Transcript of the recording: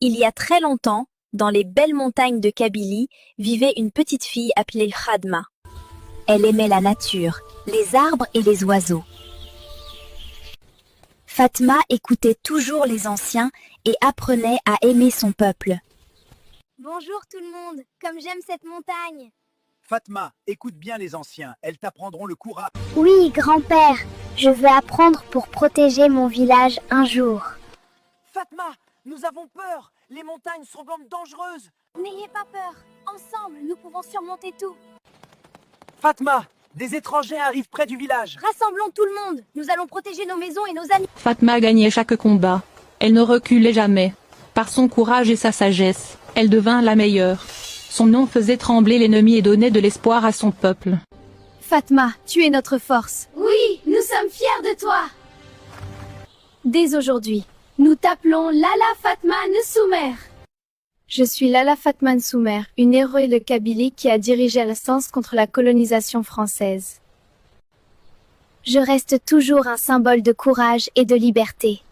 Il y a très longtemps, dans les belles montagnes de Kabylie, vivait une petite fille appelée Fatma. Elle aimait la nature, les arbres et les oiseaux. Fatma écoutait toujours les anciens et apprenait à aimer son peuple. Bonjour tout le monde, comme j'aime cette montagne. Fatma, écoute bien les anciens, elles t'apprendront le courage. Oui, grand-père, je veux apprendre pour protéger mon village un jour. Fatma, nous avons peur, les montagnes semblent dangereuses. N'ayez pas peur, ensemble nous pouvons surmonter tout. Fatma, des étrangers arrivent près du village. Rassemblons tout le monde, nous allons protéger nos maisons et nos amis. Fatma gagnait chaque combat. Elle ne reculait jamais. Par son courage et sa sagesse, elle devint la meilleure. Son nom faisait trembler l'ennemi et donnait de l'espoir à son peuple. Fatma, tu es notre force. Oui, nous sommes fiers de toi. Dès aujourd'hui, Nous t'appelons Lala Fatma Nsoumer. je suis Lala Fatma Nsoumer, une héroïne de Kabylie qui a dirigé l'instance contre la colonisation française. Je reste toujours un symbole de courage et de liberté.